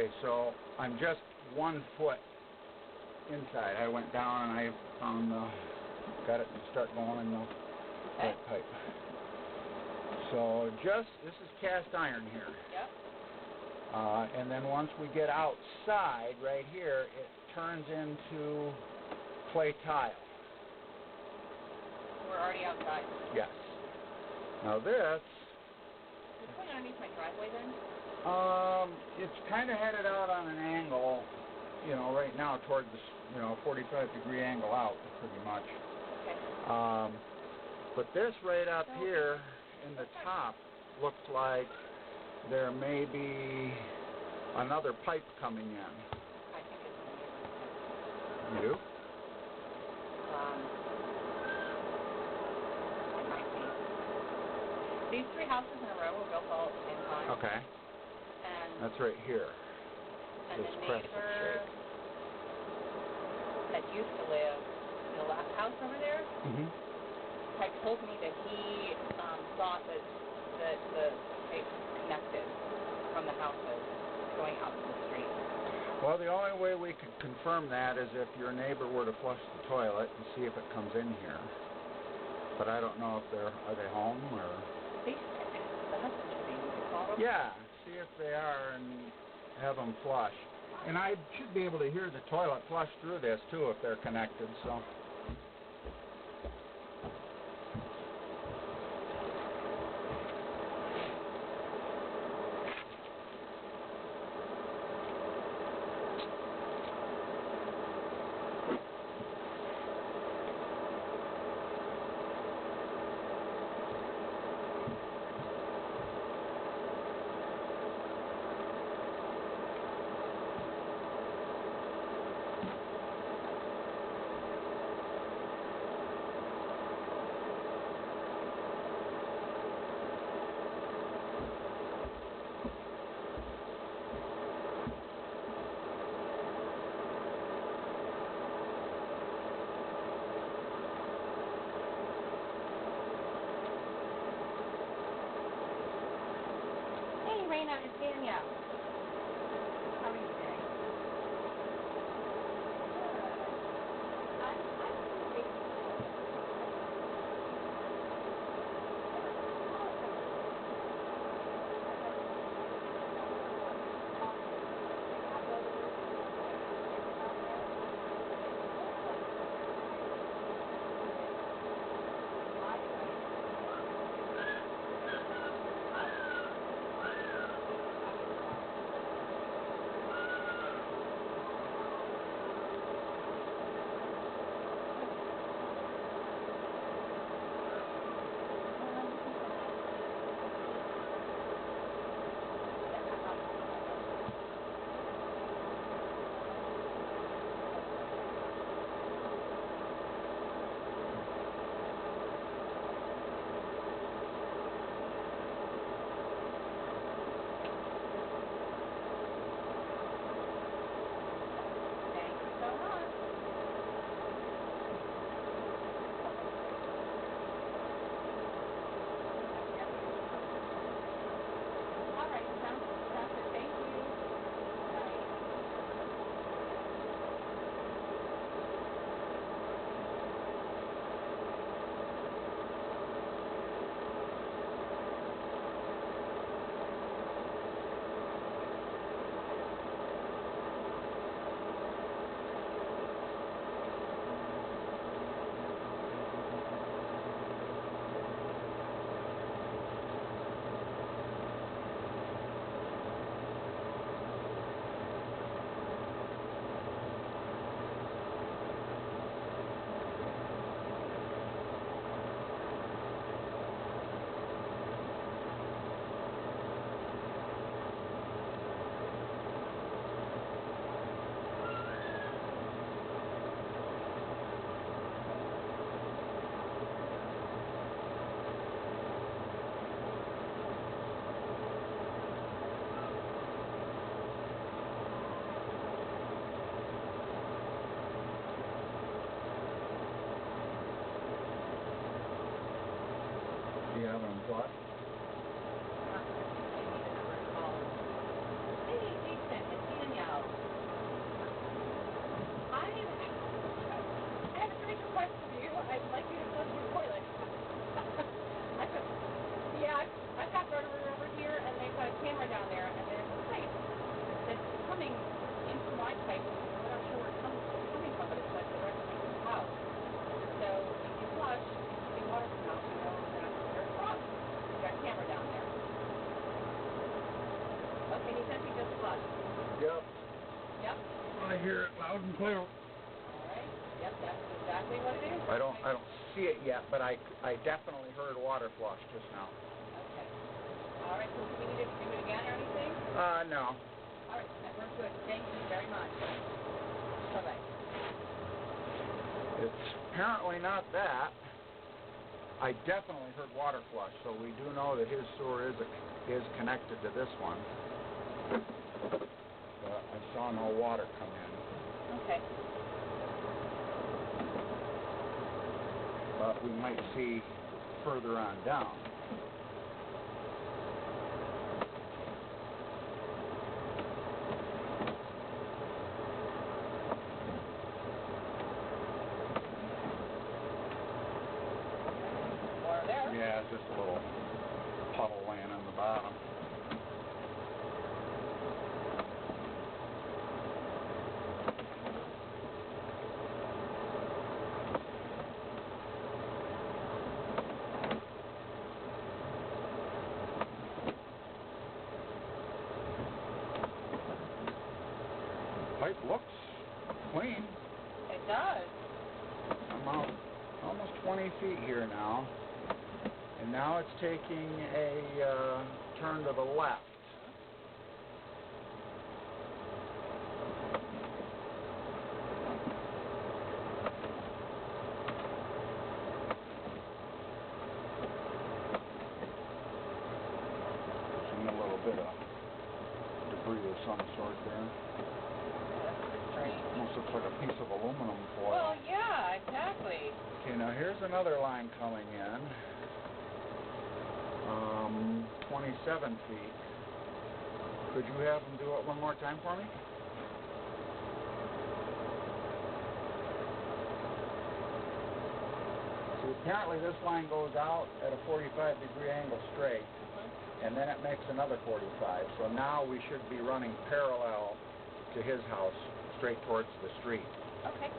Okay, so I'm just 1 foot inside. I went down and I found got it to start going in the right pipe. So this is cast iron here. Yep. And then once we get outside, right here, it turns into clay tile. We're already outside. Yes. Now this... Is this going underneath my driveway then? It's kind of headed out on an angle, you know, right now toward the, 45-degree angle out, pretty much. Okay. But this right up here in the top looks like there may be another pipe coming in. I think it's in You do? It might be. These 3 houses in a row were built all at the same time. Okay. And that's right here. And this the neighbor that used to live in the last house over there had told me that he thought that the pipe connected from the houses going out to the street. Well, the only way we could confirm that is if your neighbor were to flush the toilet and see if it comes in here. But I don't know if are they home or... The husband should be. You call them? Yeah, see if they are and have them flush. And I should be able to hear the toilet flush through this too if they're connected, so... Hey, Raina, it's Danielle. How are you today? Do you have them flush? Maybe decent. Clear. All right. Yep, that's exactly what it is. I don't see it yet, but I definitely heard water flush just now. Okay. All right. So do we need to do it again or anything? No. All right. That works good. Thank you very much. Bye-bye. It's apparently not that. I definitely heard water flush, so we do know that his sewer is connected to this one. But I saw no water come in. Okay. But we might see further on down. Water there. Yeah, just a little puddle laying on the bottom. Pipe looks clean. It does. I'm out almost 20 feet here now, and now it's taking a turn to the left. Seeing a little bit of debris of some sort there. Almost looks like a piece of aluminum foil. Well, yeah, exactly. Okay, now here's another line coming in. 27 feet. Could you have them do it one more time for me? So apparently this line goes out at a 45-degree angle straight, and then it makes another 45. So now we should be running parallel to his house, straight towards the street. Okay.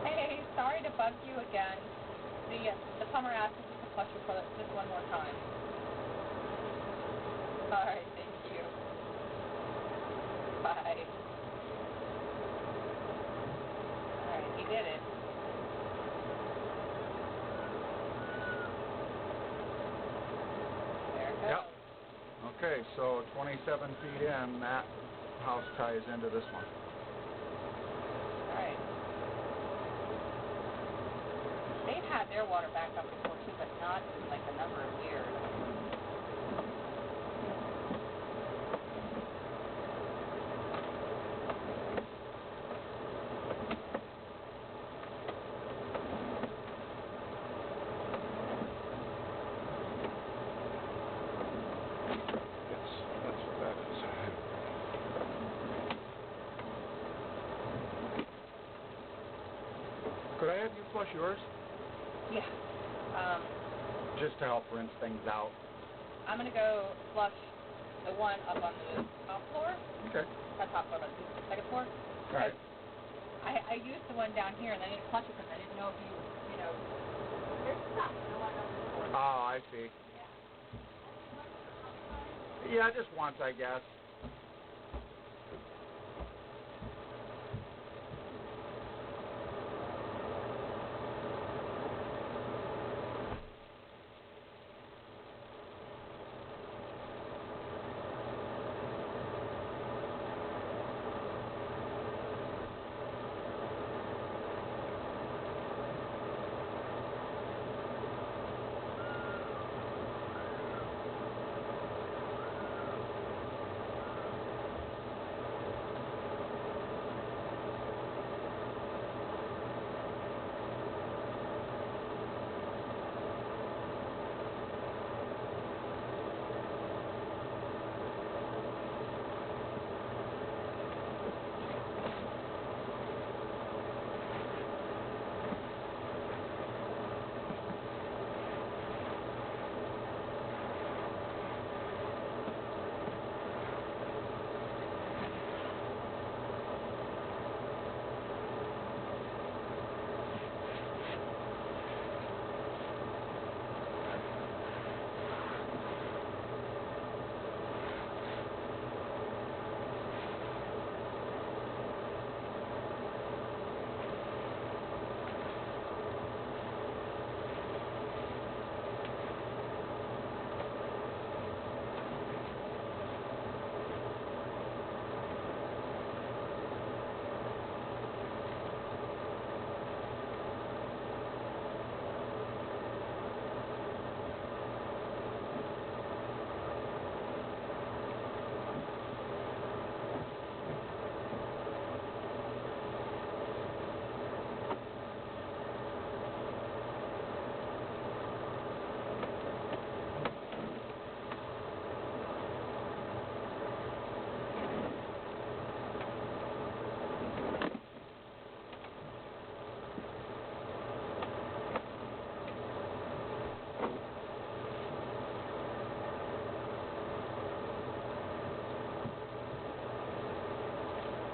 Hey, sorry to bug you again. The plumber asked us to flush your toilet just one more time. All right, thank you. Bye. All right, he did it. There it goes. Yep. Okay, so 27 feet in, that house ties into this one. All right. They've had their water back up before too, but not in like a number of years. That's what that is. Could I have you flush yours? Yeah. Just to help rinse things out. I'm gonna go flush the one up on the top floor. Okay. Not top floor, but the second floor. All right. I used the one down here and I didn't flush it because I didn't know if you know, there's stuff. I don't want to know. Oh, I see. Yeah, just once, I guess.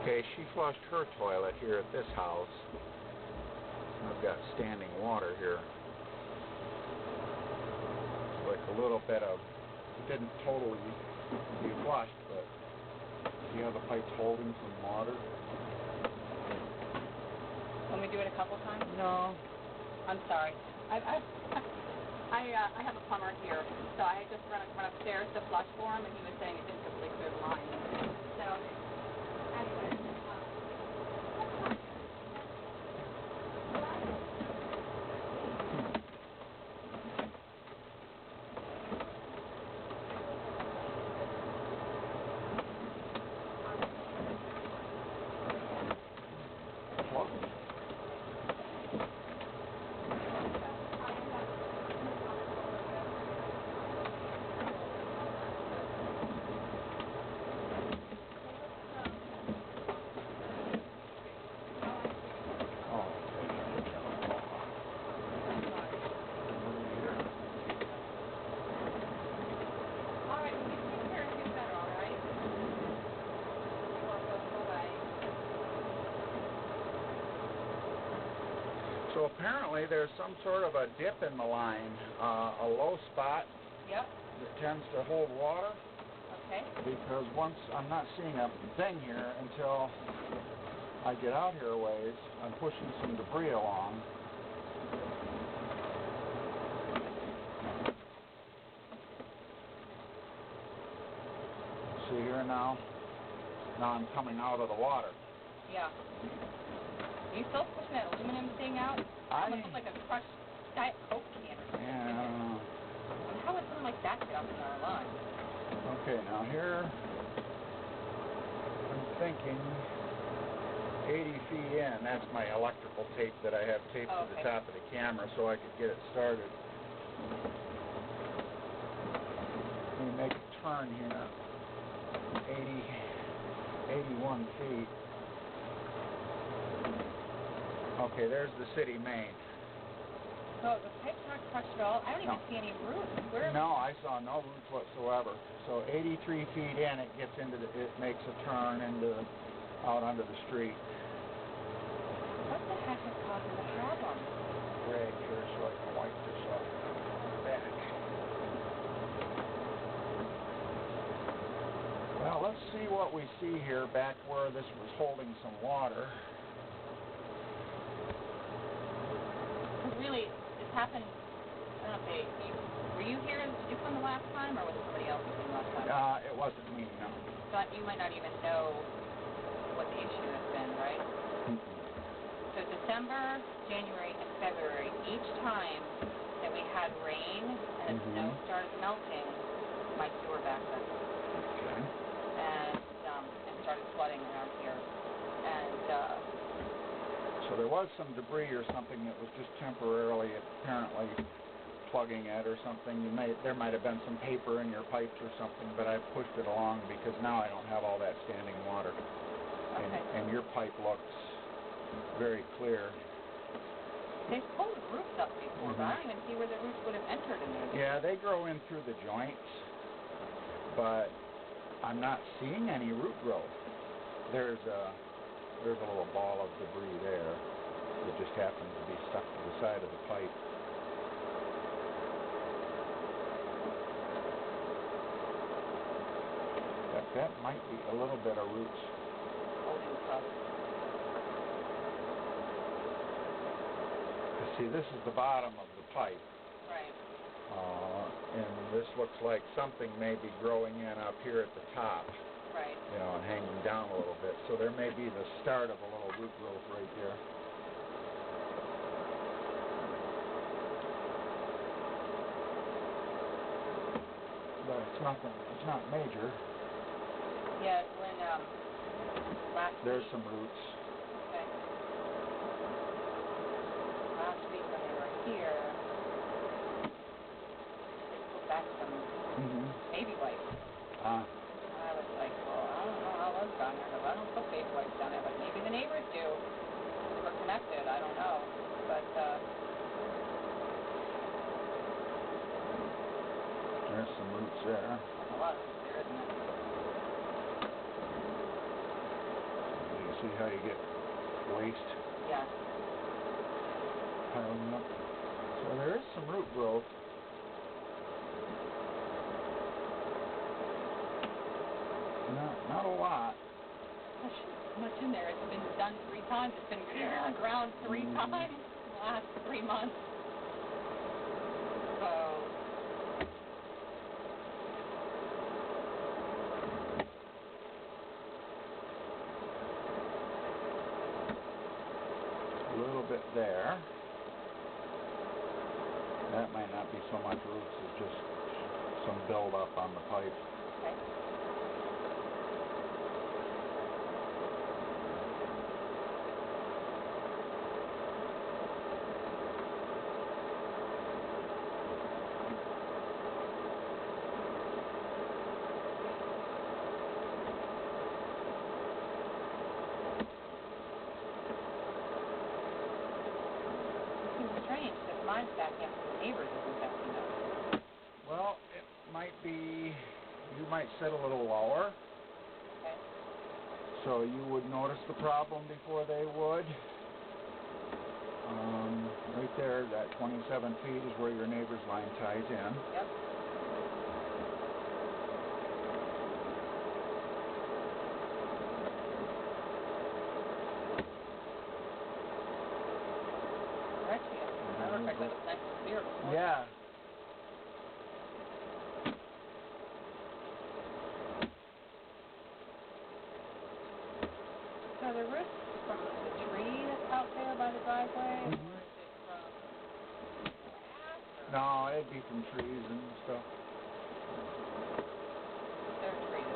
Okay, she flushed her toilet here at this house. I've got standing water here. It's like a little bit of, it didn't totally be flushed, but see how the pipe's holding some water? Want me to do it a couple times? No. I'm sorry. I have a plumber here, so I just went upstairs to flush for him, and he was saying it didn't completely clear the line. So, anyway. So apparently there's some sort of a dip in the line, a low spot. Yep. That tends to hold water. Okay. Because once I'm not seeing a thing here until I get out here a ways, I'm pushing some debris along. See here now? Now I'm coming out of the water. Yeah. Are you still pushing that aluminum thing out? It almost looks like a crushed Diet Coke can or something. Yeah. How would something like that get up in our line? Okay, now here I'm thinking 80 feet in. That's my electrical tape that I have taped to the top of the camera so I could get it started. Let me make a turn here. 81 feet. Okay, there's the city main. So the pipe's not crushed at all? I don't even see any roots. No, I saw no roots whatsoever. So 83 feet in, it gets into the, it makes a turn into, out onto the street. What the heck is causing the problem? Red here so I can wipe this off back. Well, let's see what we see here back where this was holding some water. Really, this happened, I don't know if were you here? Did you come the last time, or was it somebody else who came last time? It wasn't me, no. So you might not even know what the issue has been, right? So December, January, and February, each time that we had rain and the snow started melting, my sewer backed up. Okay. And started flooding around here. And so there was some debris or something that was just temporarily, apparently, plugging it or something. There might have been some paper in your pipes or something, but I pushed it along because now I don't have all that standing water. Okay. And your pipe looks very clear. They've pulled roofs up before, but I don't even see where the roots would have entered in there. Yeah, they grow in through the joints, but I'm not seeing any root growth. There's a little ball of debris there that just happens to be stuck to the side of the pipe. That might be a little bit of roots. Holding stuff. See, this is the bottom of the pipe. Right. And this looks like something may be growing in up here at the top. Right. You know, and hanging down a little bit. So there may be the start of a little root growth right there. But it's nothing, it's not major. Yeah, when last There's week, some roots. Okay. Last week when they were here, they put back some baby wipes. And I was like, well, I don't know how those got there, because I don't put baby wipes down there, but maybe the neighbors do. We're connected, I don't know. But there's some roots there. there's a lot of roots there, isn't it? See how you get waste Yeah. piling up. So there is some root growth. Not a lot. There's so much in there. It's been done 3 times. It's been on the ground 3 times in the last 3 months. So. A little bit there. That might not be so much roots as just some buildup on the pipe. Okay. Strange, because mine's backing up to the neighbors isn't backing up. Well, it might be, you might sit a little lower. Okay. So you would notice the problem before they would. Right there, that 27 feet is where your neighbor's line ties in. Yep. Yeah. So the roots from the tree that's out there by the driveway, or is it from grass? No, it'd be from trees and stuff. They're trees.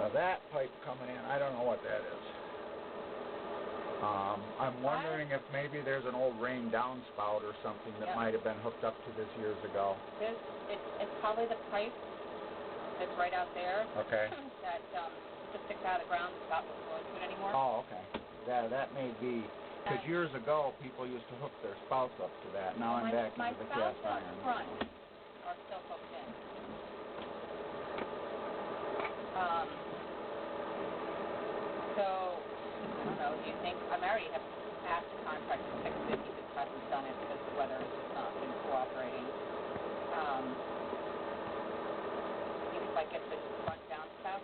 Now that pipe coming in, I don't know what that is. I'm wondering if maybe there's an old rain downspout or something that might have been hooked up to this years ago. It's probably the pipe that's right out there. Okay. That just sticks out of the ground and stops flowing to it anymore. Oh, okay. Yeah, that may be. Because years ago, people used to hook their spouts up to that. Now I'm back into the cast My iron. spouts up front are still hooked in. So, I don't know, do you think, I already have asked the contractor to fix it, he just hasn't done it because the weather has just not been cooperating. If I get this front downspout